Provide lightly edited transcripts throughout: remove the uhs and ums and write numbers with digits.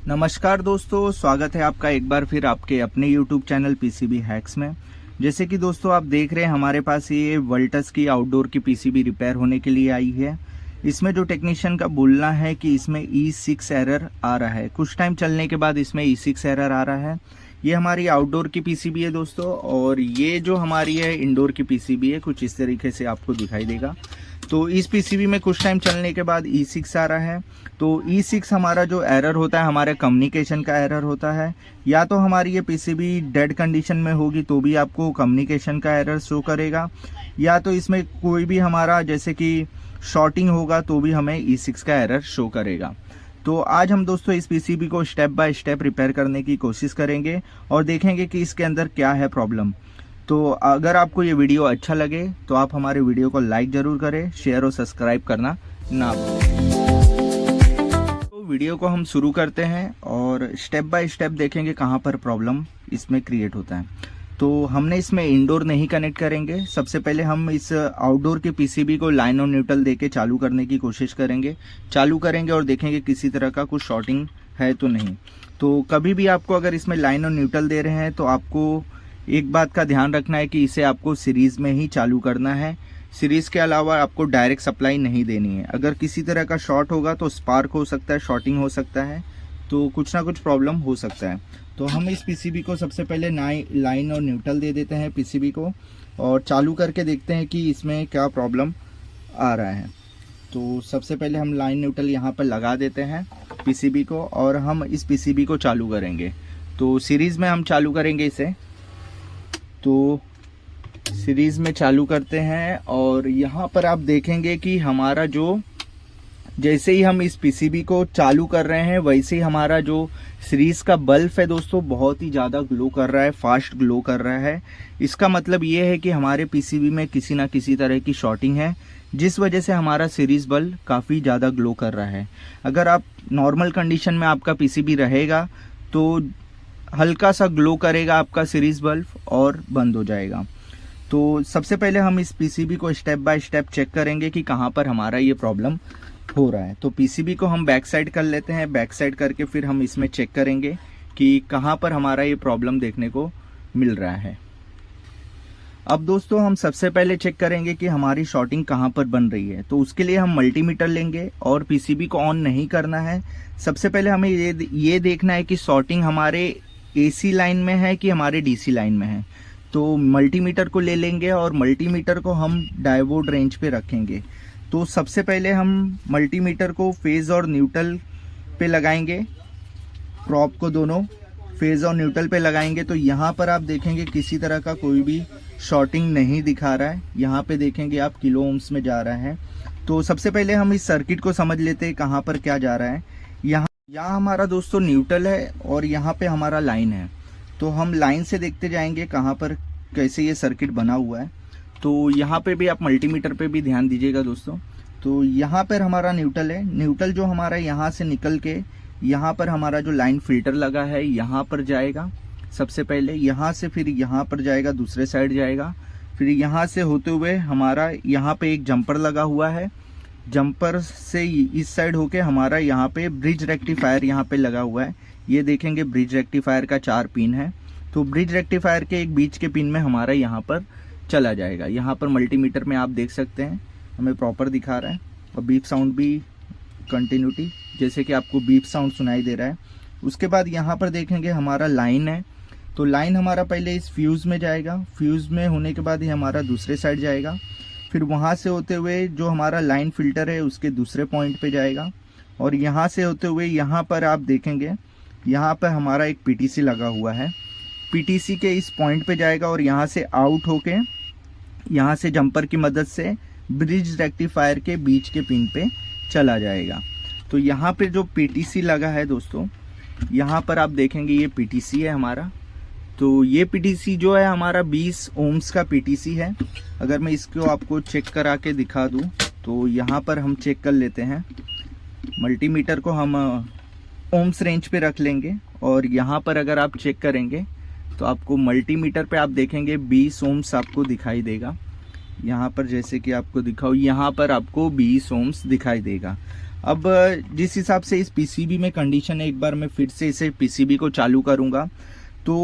नमस्कार दोस्तों, स्वागत है आपका एक बार फिर आपके अपने YouTube चैनल पीसीबी हैक्स में। जैसे कि दोस्तों आप देख रहे हैं, हमारे पास ये वोल्टस की आउटडोर की पीसीबी रिपेयर होने के लिए आई है। इसमें जो टेक्नीशियन का बोलना है कि इसमें E6 एरर आ रहा है। कुछ टाइम चलने के बाद इसमें E6 एरर आ रहा है। ये हमारी आउटडोर की पीसीबी है दोस्तों, और ये जो हमारी है इंडोर की पीसीबी है। कुछ इस तरीके से आपको दिखाई देगा। तो इस पीसीबी में कुछ टाइम चलने के बाद E6 आ रहा है। तो E6 हमारा जो एरर होता है, हमारे कम्युनिकेशन का एरर होता है। या तो हमारी ये पीसीबी डेड कंडीशन में होगी तो भी आपको कम्युनिकेशन का एरर शो करेगा, या तो इसमें कोई भी हमारा जैसे कि शॉर्टिंग होगा तो भी हमें E6 का एरर शो करेगा। तो आज हम दोस्तों इस पीसीबी को स्टेप बाय स्टेप रिपेयर करने की कोशिश करेंगे और देखेंगे कि इसके अंदर क्या है प्रॉब्लम। तो अगर आपको ये वीडियो अच्छा लगे तो आप हमारे वीडियो को लाइक जरूर करें, शेयर और सब्सक्राइब करना ना भूलें। तो वीडियो को हम शुरू करते हैं और स्टेप बाय स्टेप देखेंगे कहाँ पर प्रॉब्लम इसमें क्रिएट होता है। तो हमने इसमें इंडोर नहीं कनेक्ट करेंगे। सबसे पहले हम इस आउटडोर के पीसीबी को लाइन और न्यूट्रल देके चालू करने की कोशिश करेंगे। चालू करेंगे और देखेंगे किसी तरह का कुछ शॉर्टिंग है तो नहीं। तो कभी भी आपको अगर इसमें लाइन और न्यूट्रल दे रहे हैं तो आपको एक बात का ध्यान रखना है कि इसे आपको सीरीज में ही चालू करना है। सीरीज के अलावा आपको डायरेक्ट सप्लाई नहीं देनी है। अगर किसी तरह का शॉर्ट होगा तो स्पार्क हो सकता है, शॉर्टिंग हो सकता है, तो कुछ ना कुछ प्रॉब्लम हो सकता है। तो हम इस पीसीबी को सबसे पहले लाइन और न्यूट्रल दे देते हैं पीसीबी को, और चालू करके देखते हैं कि इसमें क्या प्रॉब्लम आ रहा है। तो सबसे पहले हम लाइन न्यूट्रल यहाँ पर लगा देते हैं पीसीबी को, और हम इस पीसीबी को चालू करेंगे। तो सीरीज़ में हम चालू करेंगे इसे। तो सीरीज़ में चालू करते हैं और यहाँ पर आप देखेंगे कि हमारा जो जैसे ही हम इस पीसीबी को चालू कर रहे हैं वैसे ही हमारा जो सीरीज का बल्ब है दोस्तों बहुत ही ज़्यादा ग्लो कर रहा है, फास्ट ग्लो कर रहा है। इसका मतलब ये है कि हमारे पीसीबी में किसी ना किसी तरह की शॉर्टिंग है, जिस वजह से हमारा सीरीज बल्ब काफ़ी ज़्यादा ग्लो कर रहा है। अगर आप नॉर्मल कंडीशन में आपका पीसीबी रहेगा तो हल्का सा ग्लो करेगा आपका सीरीज बल्ब और बंद हो जाएगा। तो सबसे पहले हम इस पीसीबी को स्टेप बाय स्टेप चेक करेंगे कि कहाँ पर हमारा ये प्रॉब्लम हो रहा है। तो पीसीबी को हम बैक साइड कर लेते हैं। बैक साइड करके फिर हम इसमें चेक करेंगे कि कहाँ पर हमारा ये प्रॉब्लम देखने को मिल रहा है। अब दोस्तों हम सबसे पहले चेक करेंगे कि हमारी शॉर्टिंग कहाँ पर बन रही है। तो उसके लिए हम मल्टीमीटर लेंगे और पीसीबी को ऑन नहीं करना है। सबसे पहले हमें ये देखना है कि शॉर्टिंग हमारे एसी लाइन में है कि हमारे डीसी लाइन में है। तो मल्टीमीटर को ले लेंगे और मल्टीमीटर को हम डायोड रेंज पे रखेंगे। तो सबसे पहले हम मल्टीमीटर को फेज और न्यूट्रल पे लगाएंगे। प्रॉप को दोनों फेज और न्यूट्रल पे लगाएंगे। तो यहाँ पर आप देखेंगे किसी तरह का कोई भी शॉर्टिंग नहीं दिखा रहा है। यहाँ पे देखेंगे आप किलो ओम्स में जा रहा है। तो सबसे पहले हम इस सर्किट को समझ लेते हैं कहाँ पर क्या जा रहा है। यहाँ हमारा दोस्तों न्यूट्रल है और यहाँ पे हमारा लाइन है। तो हम लाइन से देखते जाएंगे कहाँ पर कैसे ये सर्किट बना हुआ है। तो यहाँ पे भी आप मल्टीमीटर पे भी ध्यान दीजिएगा दोस्तों। तो यहाँ पर हमारा न्यूट्रल है। न्यूट्रल जो हमारा यहाँ से निकल के यहाँ पर हमारा जो लाइन फिल्टर लगा है यहाँ पर जाएगा। सबसे पहले यहाँ से फिर यहाँ पर जाएगा, दूसरे साइड जाएगा, फिर यहाँ से होते हुए हमारा यहाँ पे एक जंपर लगा हुआ है। जंपर से इस साइड होके हमारा यहाँ पे ब्रिज रेक्टिफायर यहाँ पे लगा हुआ है। ये देखेंगे ब्रिज रेक्टिफायर का 4 पिन है। तो ब्रिज रेक्टिफायर के एक बीच के पिन में हमारा यहाँ पर चला जाएगा। यहाँ पर मल्टीमीटर में आप देख सकते हैं हमें प्रॉपर दिखा रहा है, और बीप साउंड भी कंटिन्यूटी जैसे कि आपको बीप साउंड सुनाई दे रहा है। उसके बाद यहाँ पर देखेंगे हमारा लाइन है। तो लाइन हमारा पहले इस फ्यूज़ में जाएगा। फ्यूज़ में होने के बाद ही हमारा दूसरे साइड जाएगा। फिर वहाँ से होते हुए जो हमारा लाइन फिल्टर है उसके दूसरे पॉइंट पे जाएगा, और यहाँ से होते हुए यहाँ पर आप देखेंगे यहाँ पर हमारा एक पीटीसी लगा हुआ है। पीटीसी के इस पॉइंट पे जाएगा और यहाँ से आउट होके यहाँ से जंपर की मदद से ब्रिज रेक्टिफायर के बीच के पिन पे चला जाएगा। तो यहाँ पे जो पीटीसी लगा है दोस्तों, यहाँ पर आप देखेंगे ये पीटीसी है हमारा। तो ये पीटीसी जो है हमारा 20 ओम्स का पीटीसी है। अगर मैं इसको आपको चेक करा के दिखा दूँ तो यहाँ पर हम चेक कर लेते हैं। मल्टीमीटर को हम ओम्स रेंज पे रख लेंगे, और यहाँ पर अगर आप चेक करेंगे तो आपको मल्टीमीटर पे आप देखेंगे 20 ओम्स आपको दिखाई देगा। यहाँ पर जैसे कि आपको दिखाओ, यहाँ पर आपको 20 ओम्स दिखाई देगा। अब जिस हिसाब से इस पीसीबी में कंडीशन है, एक बार मैं फिर से इसे पीसीबी को चालू करूंगा तो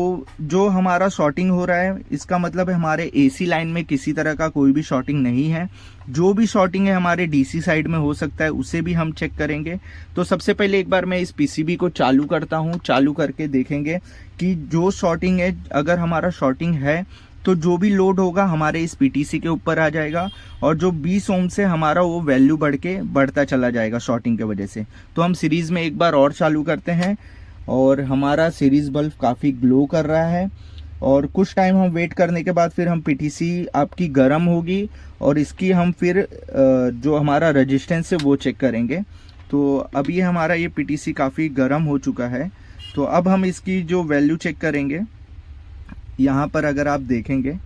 जो हमारा शॉर्टिंग हो रहा है इसका मतलब है हमारे एसी लाइन में किसी तरह का कोई भी शॉर्टिंग नहीं है। जो भी शॉर्टिंग है हमारे डीसी साइड में हो सकता है, उसे भी हम चेक करेंगे। तो सबसे पहले एक बार मैं इस पीसीबी को चालू करता हूं। चालू करके देखेंगे कि जो शॉर्टिंग है, अगर हमारा शॉर्टिंग है तो जो भी लोड होगा हमारे इस पीटीसी के ऊपर आ जाएगा और जो 20 ओम से हमारा वो वैल्यू बढ़ता चला जाएगा शॉर्टिंग की वजह से। तो हम सीरीज में एक बार और चालू करते हैं और हमारा सीरीज बल्ब काफ़ी ग्लो कर रहा है और कुछ टाइम हम वेट करने के बाद फिर हम पीटीसी आपकी गर्म होगी और इसकी हम फिर जो हमारा रेजिस्टेंस है वो चेक करेंगे। तो अभी हमारा ये पीटीसी काफ़ी गर्म हो चुका है। तो अब हम इसकी जो वैल्यू चेक करेंगे। यहाँ पर अगर आप देखेंगे,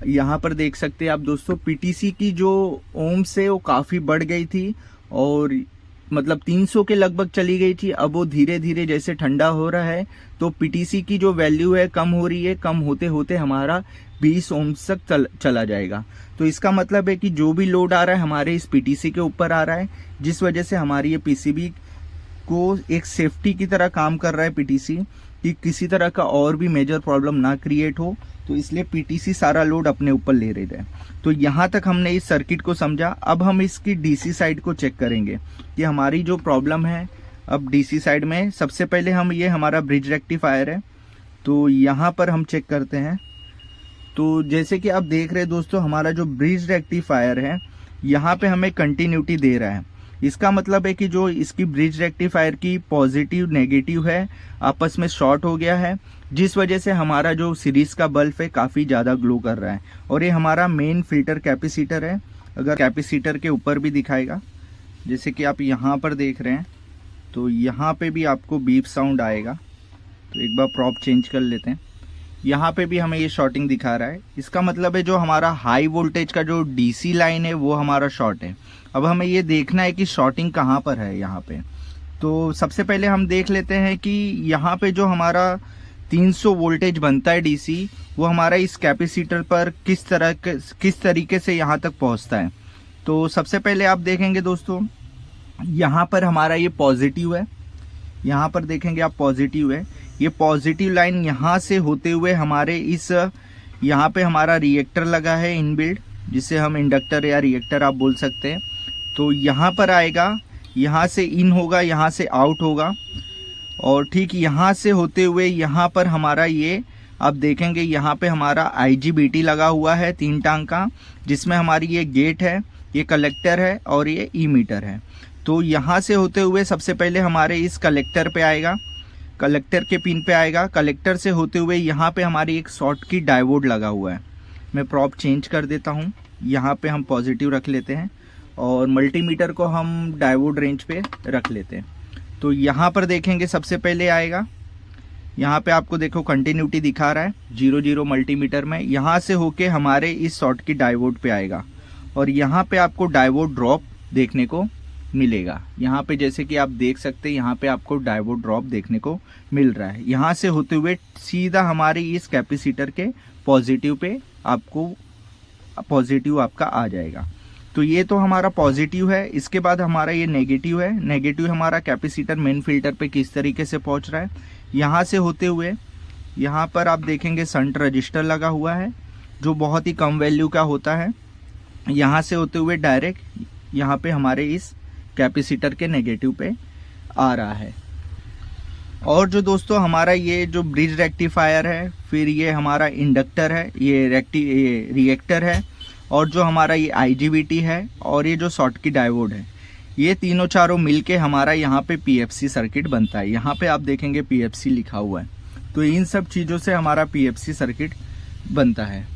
यहाँ पर देख सकते हैं आप दोस्तों, पीटीसी की जो ओम्स है वो काफ़ी बढ़ गई थी और मतलब 300 के लगभग चली गई थी। अब वो धीरे धीरे जैसे ठंडा हो रहा है तो पीटीसी की जो वैल्यू है कम हो रही है। कम होते होते हमारा 20 ओम्स तक चला जाएगा। तो इसका मतलब है कि जो भी लोड आ रहा है हमारे इस पीटीसी के ऊपर आ रहा है, जिस वजह से हमारी ये पीसीबी को एक सेफ्टी की तरह काम कर रहा है पीटीसी, कि किसी तरह का और भी मेजर प्रॉब्लम ना क्रिएट हो। तो इसलिए पीटीसी सारा लोड अपने ऊपर ले रही है। तो यहाँ तक हमने इस सर्किट को समझा। अब हम इसकी डीसी साइड को चेक करेंगे कि हमारी जो प्रॉब्लम है अब डीसी साइड में। सबसे पहले हम ये हमारा ब्रिज रेक्टिफायर है तो यहाँ पर हम चेक करते हैं। तो जैसे कि आप देख रहे हैं दोस्तों, हमारा जो ब्रिज रेक्टिफायर है यहाँ पे हमें कंटिन्यूटी दे रहा है। इसका मतलब है कि जो इसकी ब्रिज रेक्टिफायर की पॉजिटिव नेगेटिव है आपस में शॉर्ट हो गया है, जिस वजह से हमारा जो सीरीज का बल्ब है काफ़ी ज़्यादा ग्लो कर रहा है। और ये हमारा मेन फिल्टर कैपेसिटर है। अगर कैपेसिटर के ऊपर भी दिखाएगा, जैसे कि आप यहाँ पर देख रहे हैं, तो यहाँ पे भी आपको बीप साउंड आएगा। तो एक बार प्रॉप चेंज कर लेते हैं। यहाँ पे भी हमें ये शॉर्टिंग दिखा रहा है। इसका मतलब है जो हमारा हाई वोल्टेज का जो डीसी लाइन है वो हमारा शॉर्ट है। अब हमें ये देखना है कि शॉर्टिंग कहाँ पर है यहाँ पे। तो सबसे पहले हम देख लेते हैं कि यहाँ पे जो हमारा 300 वोल्टेज बनता है डीसी, वो हमारा इस कैपेसिटर पर किस तरीके से यहाँ तक पहुँचता है। तो सबसे पहले आप देखेंगे दोस्तों, यहाँ पर हमारा ये पॉजिटिव है। यहाँ पर देखेंगे आप पॉजिटिव है। ये पॉजिटिव लाइन यहाँ से होते हुए हमारे इस यहाँ पे हमारा रिएक्टर लगा है इनबिल्ड, जिसे हम इंडक्टर या रिएक्टर आप बोल सकते हैं। तो यहाँ पर आएगा, यहाँ से इन होगा, यहाँ से आउट होगा और ठीक यहाँ से होते हुए यहाँ पर हमारा ये आप देखेंगे यहाँ पे हमारा IGBT लगा हुआ है 3 टांग का, जिसमें हमारी ये गेट है, ये कलेक्टर है और ये ई मीटर है। तो यहाँ से होते हुए सबसे पहले हमारे इस कलेक्टर पे आएगा, कलेक्टर के पिन पे आएगा। कलेक्टर से होते हुए यहाँ पे हमारी एक शॉर्ट की डायोड लगा हुआ है। मैं प्रॉप चेंज कर देता हूँ। यहाँ पे हम पॉजिटिव रख लेते हैं और मल्टीमीटर को हम डायोड रेंज पे रख लेते हैं। तो यहाँ पर देखेंगे सबसे पहले आएगा, यहाँ पे आपको देखो कंटिन्यूटी दिखा रहा है 00 मल्टीमीटर में। यहाँ से होके हमारे इस शॉर्ट की डायोड पे आएगा और यहाँ पे आपको डायोड ड्रॉप देखने को मिलेगा। यहाँ पे जैसे कि आप देख सकते हैं, यहाँ पे आपको डायोड ड्रॉप देखने को मिल रहा है। यहाँ से होते हुए सीधा हमारी इस कैपेसिटर के पॉजिटिव पे आपको पॉजिटिव आपका आ जाएगा। तो ये तो हमारा पॉजिटिव है। इसके बाद हमारा ये नेगेटिव है। नेगेटिव हमारा कैपेसिटर मेन फिल्टर पे किस तरीके से पहुंच रहा है। यहाँ से होते हुए यहाँ पर आप देखेंगे शंट रजिस्टर लगा हुआ है, जो बहुत ही कम वैल्यू का होता है। यहाँ से होते हुए डायरेक्ट यहाँ पे हमारे इस कैपेसिटर के नेगेटिव पे आ रहा है। और जो दोस्तों हमारा ये जो ब्रिज रेक्टिफायर है, फिर ये हमारा इंडक्टर है, ये रिएक्टर है, और जो हमारा ये IGBT है और ये जो शॉर्ट की डायोड है, ये तीनों चारों मिलके हमारा यहाँ पे PFC सर्किट बनता है। यहाँ पे आप देखेंगे PFC लिखा हुआ है। तो इन सब चीज़ों से हमारा PFC सर्किट बनता है।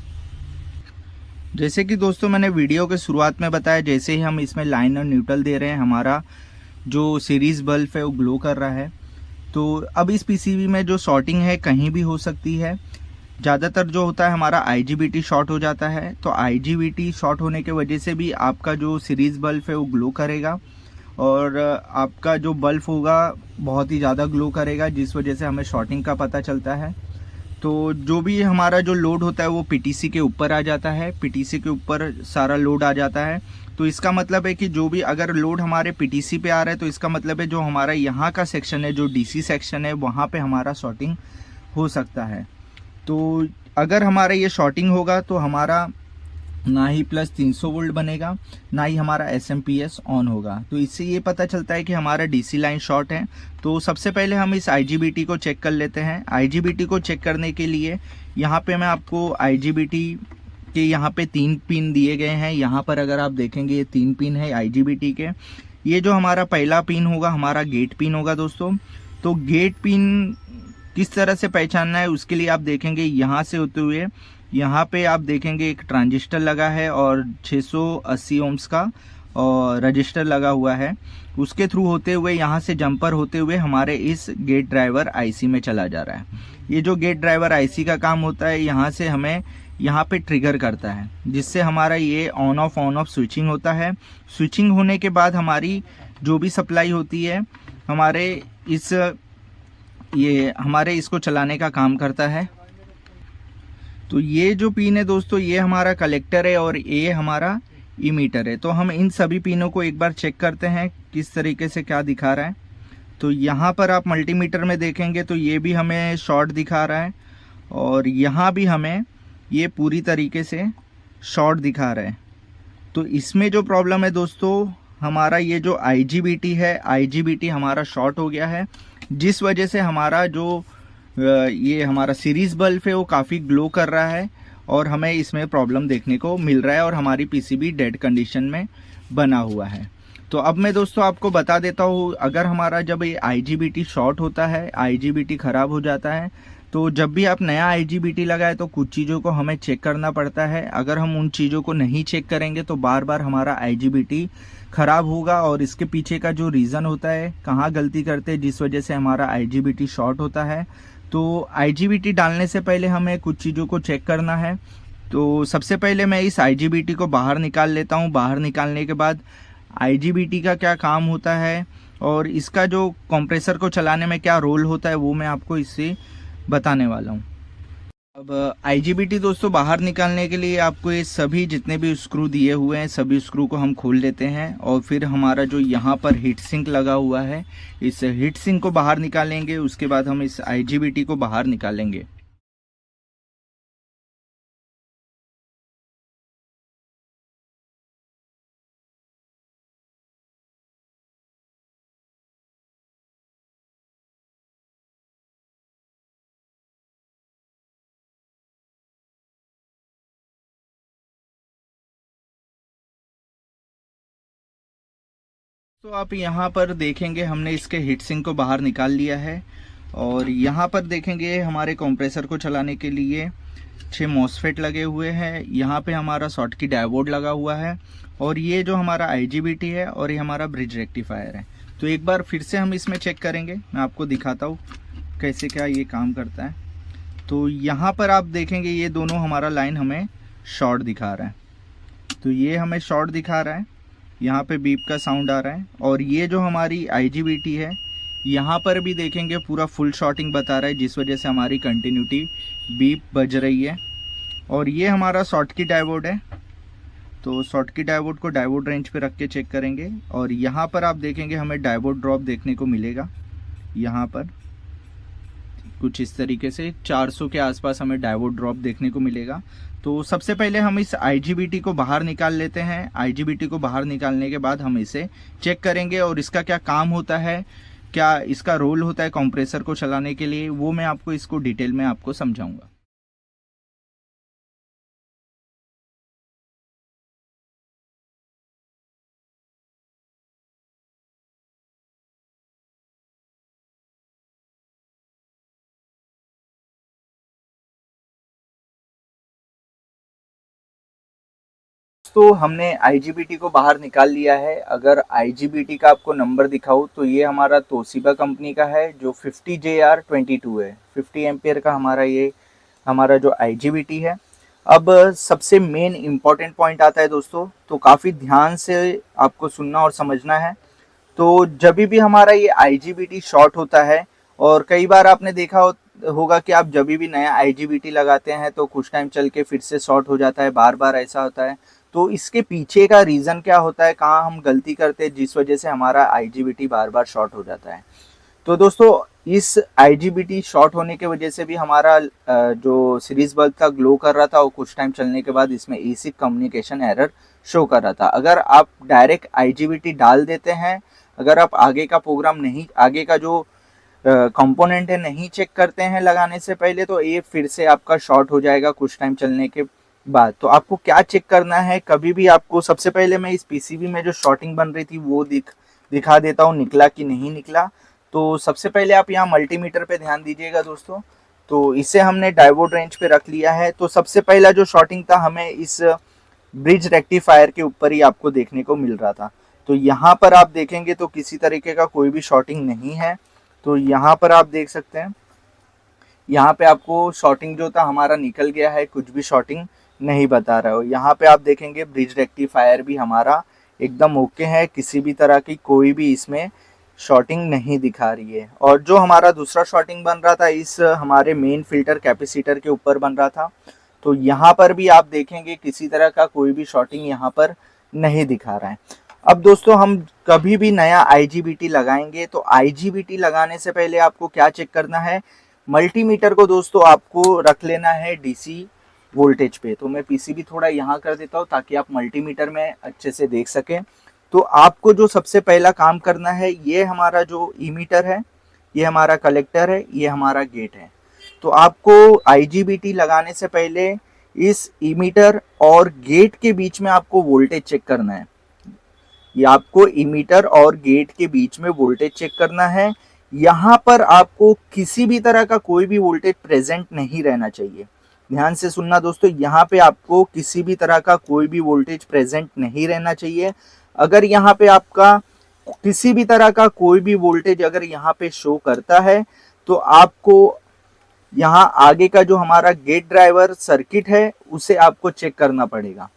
जैसे कि दोस्तों मैंने वीडियो के शुरुआत में बताया, जैसे ही हम इसमें लाइन और न्यूट्रल दे रहे हैं हमारा जो सीरीज बल्ब है वो ग्लो कर रहा है। तो अब इस पीसीबी में जो शॉर्टिंग है कहीं भी हो सकती है। ज़्यादातर जो होता है हमारा IGBT शॉर्ट हो जाता है। तो IGBT शॉर्ट होने के वजह से भी आपका जो सीरीज बल्ब है वो ग्लो करेगा और आपका जो बल्ब होगा बहुत ही ज़्यादा ग्लो करेगा, जिस वजह से हमें शॉर्टिंग का पता चलता है। तो जो भी हमारा जो लोड होता है वो पीटीसी के ऊपर आ जाता है, पीटीसी के ऊपर सारा लोड आ जाता है। तो इसका मतलब है कि जो भी अगर लोड हमारे पीटीसी पे आ रहा है तो इसका मतलब है जो हमारा यहाँ का सेक्शन है, जो डीसी सेक्शन है, वहाँ पे हमारा शॉर्टिंग हो सकता है। तो अगर हमारा ये शॉर्टिंग होगा तो हमारा ना ही प्लस 300 वोल्ट बनेगा, ना ही हमारा एसएमपीएस ऑन होगा। तो इससे ये पता चलता है कि हमारा डीसी लाइन शॉर्ट है। तो सबसे पहले हम इस आईजीबीटी को चेक कर लेते हैं। आईजीबीटी को चेक करने के लिए यहाँ पे मैं आपको आईजीबीटी के यहाँ पे 3 पिन दिए गए हैं। यहाँ पर अगर आप देखेंगे ये 3 पिन है आईजीबीटी के। ये जो हमारा पहला पिन होगा हमारा गेट पिन होगा दोस्तों। तो गेट पिन किस तरह से पहचानना है उसके लिए आप देखेंगे यहाँ से होते हुए यहाँ पे आप देखेंगे एक ट्रांजिस्टर लगा है और 680 ओम्स का और रजिस्टर लगा हुआ है। उसके थ्रू होते हुए यहाँ से जंपर होते हुए हमारे इस गेट ड्राइवर आईसी में चला जा रहा है। ये जो गेट ड्राइवर आईसी का काम होता है यहाँ से हमें यहाँ पे ट्रिगर करता है, जिससे हमारा ये ऑन ऑफ स्विचिंग होता है। स्विचिंग होने के बाद हमारी जो भी सप्लाई होती है हमारे इसको चलाने का काम करता है। तो ये जो पिन है दोस्तों ये हमारा कलेक्टर है और ये हमारा इमीटर है। तो हम इन सभी पिनों को एक बार चेक करते हैं किस तरीके से क्या दिखा रहा है। तो यहाँ पर आप मल्टीमीटर में देखेंगे तो ये भी हमें शॉर्ट दिखा रहा है और यहाँ भी हमें ये पूरी तरीके से शॉर्ट दिखा रहा है। तो इसमें जो प्रॉब्लम है दोस्तों हमारा ये जो आईजीबीटी है, आईजीबीटी हमारा शॉर्ट हो गया है, जिस वजह से हमारा जो ये हमारा सीरीज बल्ब है वो काफ़ी ग्लो कर रहा है और हमें इसमें प्रॉब्लम देखने को मिल रहा है और हमारी पीसीबी डेड कंडीशन में बना हुआ है। तो अब मैं दोस्तों आपको बता देता हूँ, अगर हमारा जब ये आईजीबीटी शॉर्ट होता है, आईजीबीटी ख़राब हो जाता है, तो जब भी आप नया आईजीबीटी लगाए तो कुछ चीज़ों को हमें चेक करना पड़ता है। अगर हम उन चीज़ों को नहीं चेक करेंगे तो बार बार हमारा आईजीबीटी ख़राब होगा और इसके पीछे का जो रीज़न होता है, कहाँ गलती करते हैं जिस वजह से हमारा आईजीबीटी शॉर्ट होता है। तो आईजीबीटी डालने से पहले हमें कुछ चीज़ों को चेक करना है। तो सबसे पहले मैं इस आईजीबीटी को बाहर निकाल लेता हूँ। बाहर निकालने के बाद आईजीबीटी का क्या काम होता है और इसका जो कंप्रेसर को चलाने में क्या रोल होता है वो मैं आपको इससे बताने वाला हूँ। अब आईजीबीटी दोस्तों बाहर निकालने के लिए आपको ये सभी जितने भी स्क्रू दिए हुए हैं सभी स्क्रू को हम खोल लेते हैं और फिर हमारा जो यहाँ पर हीट सिंक लगा हुआ है इस हीट सिंक को बाहर निकालेंगे। उसके बाद हम इस आईजीबीटी को बाहर निकालेंगे। तो आप यहाँ पर देखेंगे हमने इसके हीट सिंक को बाहर निकाल लिया है और यहाँ पर देखेंगे हमारे कंप्रेसर को चलाने के लिए 6 मॉसफेट लगे हुए हैं। यहाँ पे हमारा शॉटकी डायोड लगा हुआ है और ये जो हमारा आईजीबीटी है और ये हमारा ब्रिज रेक्टिफायर है। तो एक बार फिर से हम इसमें चेक करेंगे, मैं आपको दिखाता हूँ कैसे क्या ये काम करता है। तो यहाँ पर आप देखेंगे ये दोनों हमारा लाइन हमें शॉर्ट दिखा रहा है। तो ये हमें शॉर्ट दिखा रहा है, यहाँ पे बीप का साउंड आ रहा है और ये जो हमारी आईजीबीटी है यहाँ पर भी देखेंगे पूरा फुल शॉर्टिंग बता रहा है, जिस वजह से हमारी कंटिन्यूटी बीप बज रही है। और ये हमारा शॉटकी डायोड है। तो शॉटकी डायोड को डायोड रेंज पे रख के चेक करेंगे और यहाँ पर आप देखेंगे हमें डायोड ड्रॉप देखने को मिलेगा। यहाँ पर कुछ इस तरीके से 400 के आसपास हमें डायोड ड्रॉप देखने को मिलेगा। तो सबसे पहले हम इस आईजीबीटी को बाहर निकाल लेते हैं। आईजीबीटी को बाहर निकालने के बाद हम इसे चेक करेंगे और इसका क्या काम होता है, क्या इसका रोल होता है कंप्रेसर को चलाने के लिए, वो मैं आपको इसको डिटेल में आपको समझाऊंगा। तो हमने आईजीबीटी को बाहर निकाल लिया है। अगर आईजीबीटी का आपको नंबर दिखाऊं तो ये हमारा तोशिबा कंपनी का है जो 50JR22 है। 50 एम्पियर का हमारा जो आईजीबीटी है। अब सबसे मेन इम्पॉर्टेंट पॉइंट आता है दोस्तों, तो काफ़ी ध्यान से आपको सुनना और समझना है। तो जब भी हमारा ये आईजीबीटी शॉर्ट होता है और कई बार आपने देखा होगा कि आप जब भी नया आईजीबीटी लगाते हैं तो कुछ टाइम चल के फिर से शॉर्ट हो जाता है, बार बार ऐसा होता है। तो इसके पीछे का रीज़न क्या होता है, कहाँ हम गलती करते हैं जिस वजह से हमारा आईजीबीटी बार बार शॉर्ट हो जाता है। तो दोस्तों इस आईजीबीटी शॉर्ट होने की वजह से भी हमारा जो सीरीज बल्ब था ग्लो कर रहा था, और कुछ टाइम चलने के बाद इसमें एसी कम्युनिकेशन एरर शो कर रहा था। अगर आप डायरेक्ट आईजीबीटी डाल देते हैं, अगर आप आगे का प्रोग्राम नहीं, आगे का जो कंपोनेंट है नहीं चेक करते हैं लगाने से पहले, तो ये फिर से आपका शॉर्ट हो जाएगा कुछ टाइम चलने के बाद। तो आपको क्या चेक करना है, कभी भी आपको सबसे पहले मैं इस पीसीबी में जो शॉर्टिंग बन रही थी वो दिखा देता हूँ, निकला कि नहीं निकला। तो सबसे पहले आप यहाँ मल्टीमीटर पे ध्यान दीजिएगा दोस्तों। तो इसे हमने डायोड रेंज पे रख लिया है। तो सबसे पहला जो शॉर्टिंग था हमें इस ब्रिज रेक्टिफायर के ऊपर ही आपको देखने को मिल रहा था। तो यहाँ पर आप देखेंगे तो किसी तरीके का कोई भी शॉर्टिंग नहीं है। तो यहाँ पर आप देख सकते हैं, यहाँ पे आपको शॉर्टिंग जो था हमारा निकल गया है, कुछ भी शॉर्टिंग नहीं बता रहा है। यहाँ पे आप देखेंगे ब्रिज रेक्टिफायर भी हमारा एकदम ओके है, किसी भी तरह की कोई भी इसमें शॉर्टिंग नहीं दिखा रही है। और जो हमारा दूसरा शॉर्टिंग बन रहा था इस हमारे मेन फिल्टर कैपेसिटर के ऊपर बन रहा था, तो यहाँ पर भी आप देखेंगे किसी तरह का कोई भी शॉर्टिंग यहाँ पर नहीं दिखा रहा है। अब दोस्तों हम कभी भी नया आईजीबीटी लगाएंगे तो आईजीबीटी लगाने से पहले आपको क्या चेक करना है, मल्टीमीटर को दोस्तों आपको रख लेना है डीसी वोल्टेज पे। तो मैं पीसीबी थोड़ा यहाँ कर देता हूँ ताकि आप मल्टीमीटर में अच्छे से देख सकें। तो आपको जो सबसे पहला काम करना है, ये हमारा जो इमीटर है, ये हमारा कलेक्टर है, ये हमारा गेट है। तो आपको आईजीबीटी लगाने से पहले इस इमीटर और गेट के बीच में आपको वोल्टेज चेक करना है। ये आपको इमीटर और गेट के बीच में वोल्टेज चेक करना है। यहाँ पर आपको किसी भी तरह का कोई भी वोल्टेज प्रेजेंट नहीं रहना चाहिए। ध्यान से सुनना दोस्तों, यहाँ पे आपको किसी भी तरह का कोई भी वोल्टेज प्रेजेंट नहीं रहना चाहिए। अगर यहाँ पे आपका किसी भी तरह का कोई भी वोल्टेज अगर यहाँ पे शो करता है, तो आपको यहाँ आगे का जो हमारा गेट ड्राइवर सर्किट है उसे आपको चेक करना पड़ेगा।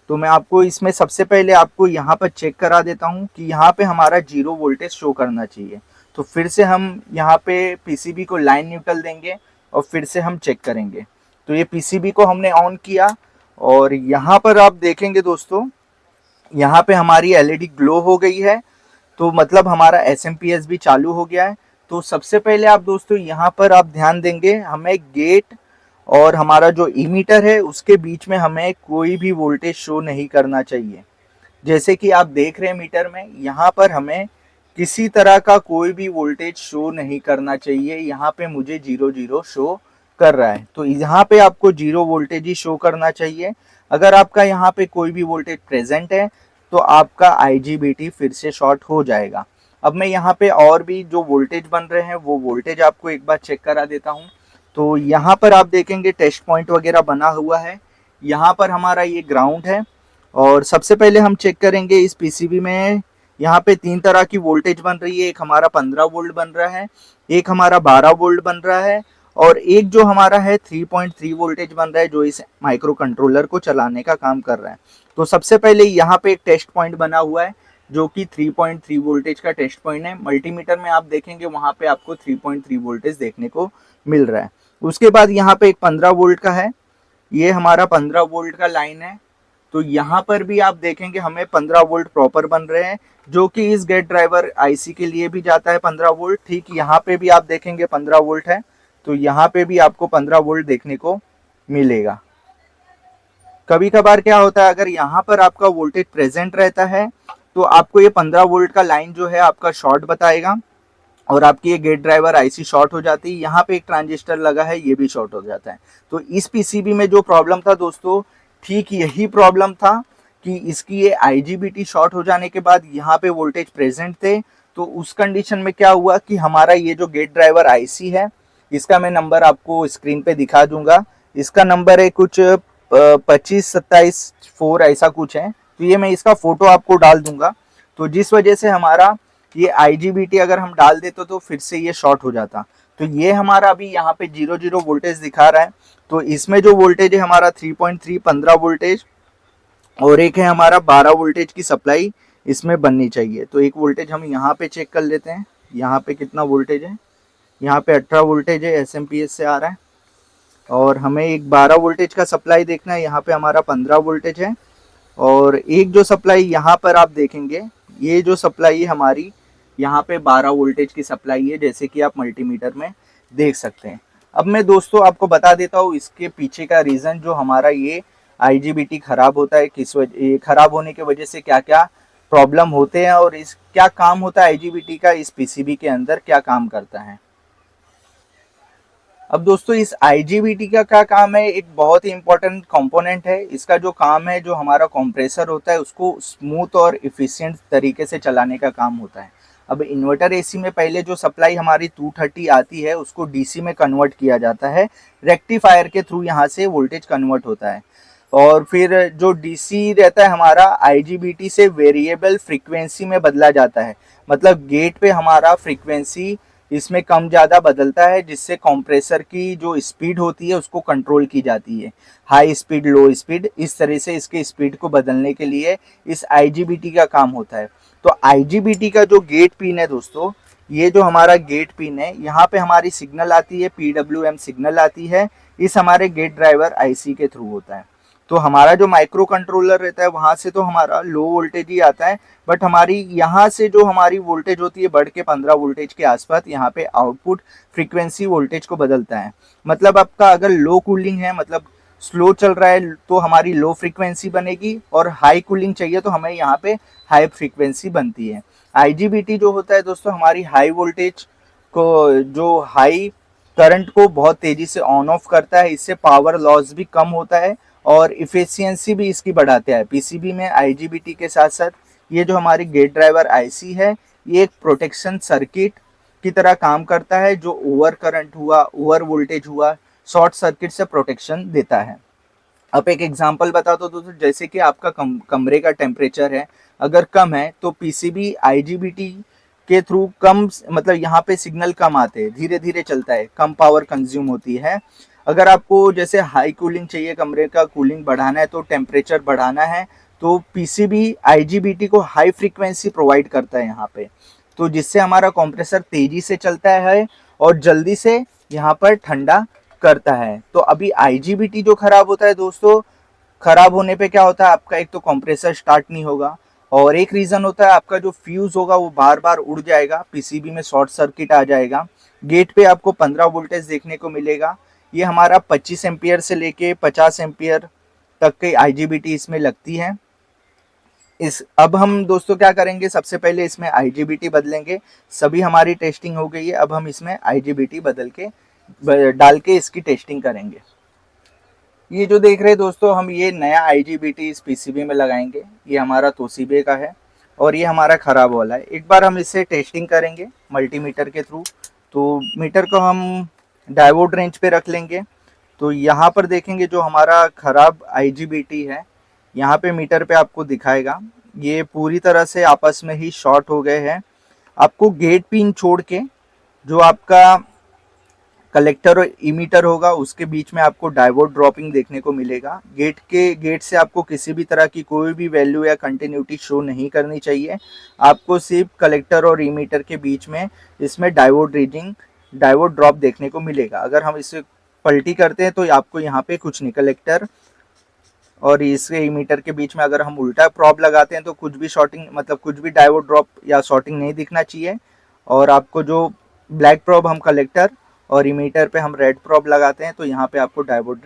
तो मैं आपको इसमें सबसे पहले आपको यहाँ पर चेक करा देता हूँ कि यहाँ पे हमारा 0 वोल्टेज शो करना चाहिए। तो फिर से हम यहाँ पे पीसीबी को लाइन न्यूट्रल देंगे और फिर से हम चेक करेंगे। तो ये पीसीबी को हमने ऑन किया और यहाँ पर आप देखेंगे दोस्तों, यहाँ पे हमारी एलईडी ग्लो हो गई है। तो मतलब हमारा एसएमपीएस भी चालू हो गया है। तो सबसे पहले आप दोस्तों यहाँ पर आप ध्यान देंगे, हमें गेट और हमारा जो इमीटर है उसके बीच में हमें कोई भी वोल्टेज शो नहीं करना चाहिए। जैसे कि आप देख रहे हैं मीटर में, यहाँ पर हमें किसी तरह का कोई भी वोल्टेज शो नहीं करना चाहिए। यहाँ पे मुझे 0 शो कर रहा है, तो यहाँ पे आपको 0 वोल्टेज ही शो करना चाहिए। अगर आपका यहाँ पे कोई भी वोल्टेज प्रेजेंट है तो आपका आईजीबीटी फिर से शॉर्ट हो जाएगा। अब मैं यहाँ पे और भी जो वोल्टेज बन रहे हैं वो वोल्टेज आपको एक बार चेक करा देता हूँ। तो यहाँ पर आप देखेंगे टेस्ट पॉइंट वगैरह बना हुआ है। यहाँ पर हमारा ये ग्राउंड है और सबसे पहले हम चेक करेंगे इस पीसीबी में यहाँ पे 3 तरह की वोल्टेज बन रही है। एक हमारा 15 वोल्ट बन रहा है, एक हमारा 12 वोल्ट बन रहा है और एक जो हमारा है 3.3 वोल्टेज बन रहा है जो इस माइक्रो कंट्रोलर को चलाने का काम कर रहा है। तो सबसे पहले यहाँ पे एक टेस्ट पॉइंट बना हुआ है जो कि 3.3 वोल्टेज का टेस्ट पॉइंट है। मल्टीमीटर में आप देखेंगे वहाँ पे आपको 3.3 वोल्टेज देखने को मिल रहा है। उसके बाद यहाँ पे एक 15 वोल्ट का है, ये हमारा 15 वोल्ट का लाइन है। तो यहाँ पर भी आप देखेंगे हमें 15 वोल्ट प्रॉपर बन रहे हैं जो कि इस गेट ड्राइवर आईसी के लिए भी जाता है 15 वोल्ट। ठीक यहाँ पे भी आप देखेंगे 15 वोल्ट है, तो यहाँ पे भी आपको 15 वोल्ट देखने को मिलेगा। कभी कभार क्या होता है, अगर यहाँ पर आपका वोल्टेज प्रेजेंट रहता है तो आपको ये 15 वोल्ट का लाइन जो है आपका शॉर्ट बताएगा और आपकी ये गेट ड्राइवर आईसी शॉर्ट हो जाती है। यहाँ पे एक ट्रांजिस्टर लगा है, ये भी शॉर्ट हो जाता है। तो इस पीसीबी में जो प्रॉब्लम था दोस्तों, ठीक यही प्रॉब्लम था कि इसकी ये आईजीबीटी शॉर्ट हो जाने के बाद यहाँ पे वोल्टेज प्रेजेंट थे। तो उस कंडीशन में क्या हुआ कि हमारा ये जो गेट ड्राइवर आईसी है, इसका मैं नंबर आपको स्क्रीन पे दिखा दूंगा। इसका नंबर है कुछ 2527 ऐसा कुछ है। तो ये मैं इसका फोटो आपको डाल दूंगा। तो जिस वजह से हमारा ये आईजीबीटी अगर हम डाल देते तो फिर से ये शॉर्ट हो जाता। तो ये हमारा अभी यहाँ पे 0 वोल्टेज दिखा रहा है। तो इसमें जो वोल्टेज है हमारा 3.3 15 वोल्टेज और एक है हमारा 12 वोल्टेज की सप्लाई इसमें बननी चाहिए। तो एक वोल्टेज हम यहाँ पे चेक कर लेते हैं, यहाँ पे कितना वोल्टेज है। यहाँ पे 18 वोल्टेज है, एसएमपीएस से आ रहा है। और हमें एक 12 वोल्टेज का सप्लाई देखना है, यहाँ पे हमारा 15 वोल्टेज है। और एक जो सप्लाई यहाँ पर आप देखेंगे, ये जो सप्लाई है हमारी, यहाँ पे 12 वोल्टेज की सप्लाई है, जैसे कि आप मल्टीमीटर में देख सकते हैं। अब मैं दोस्तों आपको बता देता हूँ इसके पीछे का रीज़न, जो हमारा ये आईजीबीटी खराब होता है, किस वजह, ये खराब होने की वजह से क्या क्या प्रॉब्लम होते हैं और इस क्या काम होता है आईजीबीटी का, इस पीसीबी के अंदर क्या काम करता है। अब दोस्तों इस आईजीबीटी का क्या काम है, एक बहुत ही इंपॉर्टेंट कंपोनेंट है। इसका जो काम है, जो हमारा कंप्रेसर होता है उसको स्मूथ और इफिशिएंट तरीके से चलाने का काम होता है। अब इन्वर्टर एसी में पहले जो सप्लाई हमारी 230 आती है उसको डीसी में कन्वर्ट किया जाता है, रेक्टिफायर के थ्रू यहाँ से वोल्टेज कन्वर्ट होता है। और फिर जो डीसी रहता है हमारा, आईजीबीटी से वेरिएबल फ्रीक्वेंसी में बदला जाता है। मतलब गेट पे हमारा फ्रीक्वेंसी इसमें कम ज़्यादा बदलता है, जिससे कंप्रेसर की जो स्पीड होती है उसको कंट्रोल की जाती है, हाई स्पीड लो स्पीड, इस तरह से इसके स्पीड को बदलने के लिए इस आईजीबीटी का काम होता है। तो आईजीबीटी का जो गेट पिन है दोस्तों, ये जो हमारा गेट पिन है, यहाँ पे हमारी सिग्नल आती है, पीडब्ल्यूएम सिग्नल आती है, इस हमारे गेट ड्राइवर आईसी के थ्रू होता है। तो हमारा जो माइक्रो कंट्रोलर रहता है वहां से तो हमारा लो वोल्टेज ही आता है, बट हमारी यहाँ से जो हमारी वोल्टेज होती है बढ़ के 15 वोल्टेज के आसपास, यहाँ पे आउटपुट फ्रीक्वेंसी वोल्टेज को बदलता है। मतलब आपका अगर लो कूलिंग है, मतलब स्लो चल रहा है, तो हमारी लो फ्रीक्वेंसी बनेगी, और हाई कूलिंग चाहिए तो हमें यहाँ पे हाई फ्रीक्वेंसी बनती है। आईजीबीटी जो होता है दोस्तों, हमारी हाई वोल्टेज को, जो हाई करंट को बहुत तेजी से ऑन ऑफ करता है, इससे पावर लॉस भी कम होता है और इफिशियंसी भी इसकी बढ़ाता है। पीसीबी में आईजीबीटी के साथ साथ ये जो हमारी गेट ड्राइवर आईसी है, ये एक प्रोटेक्शन सर्किट की तरह काम करता है, जो ओवर करंट हुआ, ओवर वोल्टेज हुआ, शॉर्ट सर्किट से प्रोटेक्शन देता है। अब एक एग्जांपल बता दो दोस्तों, जैसे कि आपका कमरे का टेम्परेचर है, अगर कम है तो पीसीबी आईजीबीटी के थ्रू कम, मतलब यहाँ पे सिग्नल कम आते हैं, धीरे धीरे चलता है, कम पावर कंज्यूम होती है। अगर आपको जैसे हाई कूलिंग चाहिए, कमरे का कूलिंग बढ़ाना है, तो टेम्परेचर बढ़ाना है, तो पीसीबी आईजीबीटी को हाई फ्रीक्वेंसी प्रोवाइड करता है यहाँ पे, तो जिससे हमारा कंप्रेसर तेजी से चलता है और जल्दी से यहाँ पर ठंडा करता है। तो अभी आईजीबीटी जो खराब होता है दोस्तों, खराब होने पे क्या होता है, आपका एक तो कंप्रेसर स्टार्ट नहीं होगा, और एक रीजन होता है आपका जो फ्यूज होगा वो बार बार उड़ जाएगा, पीसीबी में शॉर्ट सर्किट आ जाएगा। गेट पे आपको 15 वोल्टेज देखने को मिलेगा। ये हमारा 25 एम्पियर से लेके 50 एम्पियर तक की आईजीबीटी इसमें लगती है। इस अब हम दोस्तों क्या करेंगे, सबसे पहले इसमें आईजीबीटी बदलेंगे। सभी हमारी टेस्टिंग हो गई है, अब हम इसमें आईजीबीटी बदल के डाल के इसकी टेस्टिंग करेंगे। ये जो देख रहे हैं दोस्तों, हम ये नया आईजीबीटी इस पीसीबी में लगाएंगे। ये हमारा तोशिबे का है और ये हमारा खराब वाला है। एक बार हम इससे टेस्टिंग करेंगे मल्टीमीटर के थ्रू। तो मीटर को हम डायोड रेंज पे रख लेंगे। तो यहाँ पर देखेंगे जो हमारा खराब आईजीबीटी है, यहाँ पे मीटर पे आपको दिखाएगा ये पूरी तरह से आपस में ही शॉर्ट हो गए हैं। आपको गेट पिन छोड़ के जो आपका कलेक्टर और इमीटर होगा उसके बीच में आपको डायोड ड्रॉपिंग देखने को मिलेगा। गेट से आपको किसी भी तरह की कोई भी वैल्यू या कंटिन्यूटी शो नहीं करनी चाहिए। आपको सिर्फ कलेक्टर और इमीटर के बीच में इसमें डायोड ड्रॉप देखने को मिलेगा। अगर हम इसे पलटी करते हैं तो आपको यहाँ पे कुछ नहीं, कलेक्टर और इसके इमीटर के बीच में अगर हम उल्टा प्रॉब लगाते हैं तो कुछ भी शॉर्टिंग, मतलब कुछ भी डायोड ड्रॉप या शॉर्टिंग नहीं दिखना चाहिए। और आपको जो ब्लैक प्रॉब हम कलेक्टर और इमीटर पे हम रेड प्रॉब लगाते हैं तो यहाँ पे आपको डायोड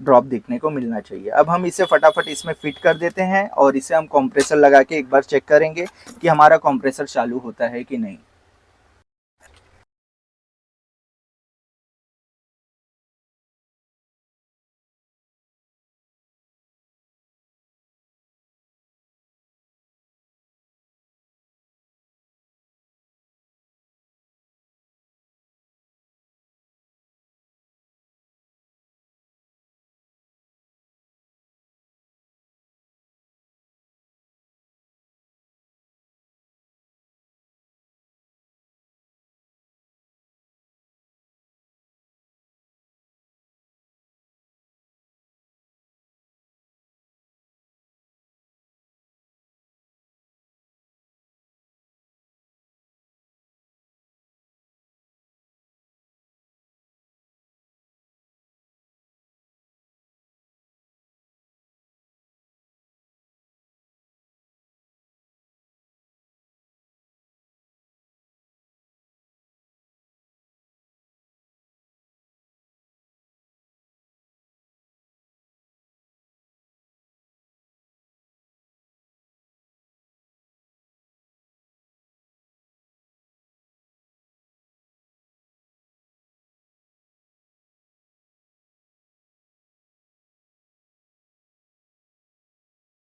ड्रॉप दिखने को मिलना चाहिए। अब हम इसे फटाफट इसमें फिट कर देते हैं और इसे हम कंप्रेसर लगा के एक बार चेक करेंगे कि हमारा कंप्रेसर चालू होता है कि नहीं।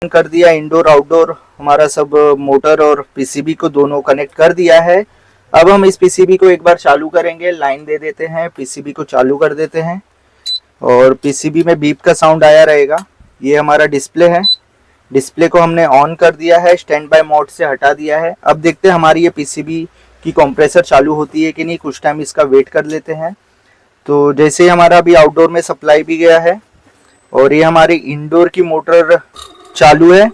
कर दिया, इंडोर आउटडोर हमारा सब मोटर और पीसीबी को दोनों कनेक्ट कर दिया है। अब हम इस पीसीबी को एक बार चालू करेंगे, लाइन दे देते हैं, पीसीबी को चालू कर देते हैं और पीसीबी में बीप का साउंड आया रहेगा। ये हमारा डिस्प्ले है, डिस्प्ले को हमने ऑन कर दिया है, स्टैंड बाय मोड से हटा दिया है। अब देखते हैं हमारी ये पीसीबी की कंप्रेसर चालू होती है कि नहीं, कुछ टाइम इसका वेट कर लेते हैं। तो जैसे ही हमारा अभी आउटडोर में सप्लाई भी गया है और ये हमारी इंडोर की मोटर चालू है।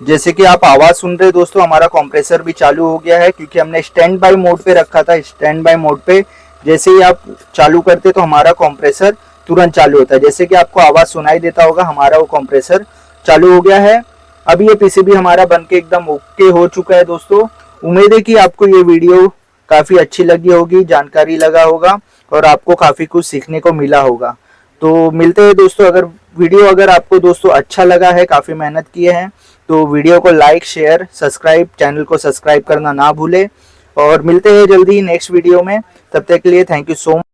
जैसे कि आप आवाज़ सुन रहे हैं दोस्तों, हमारा कंप्रेसर भी चालू हो गया है क्योंकि हमने स्टैंड बाय मोड पे रखा था। स्टैंड बाय मोड पे जैसे ही आप चालू करते तो हमारा कंप्रेसर तुरंत चालू होता है। जैसे कि आपको आवाज़ सुनाई देता होगा, हमारा वो कंप्रेसर चालू हो गया है। अभी ये पीसीबी हमारा बनके एकदम ओके हो चुका है दोस्तों। उम्मीद है कि आपको ये वीडियो काफ़ी अच्छी लगी होगी, जानकारी लगा होगा और आपको काफ़ी कुछ सीखने को मिला होगा। तो मिलते हैं दोस्तों। अगर आपको दोस्तों अच्छा लगा है, काफ़ी मेहनत किए हैं, तो वीडियो को लाइक, शेयर, सब्सक्राइब, चैनल को सब्सक्राइब करना ना भूले और मिलते हैं जल्दी नेक्स्ट वीडियो में। तब तक के लिए थैंक यू सो मच।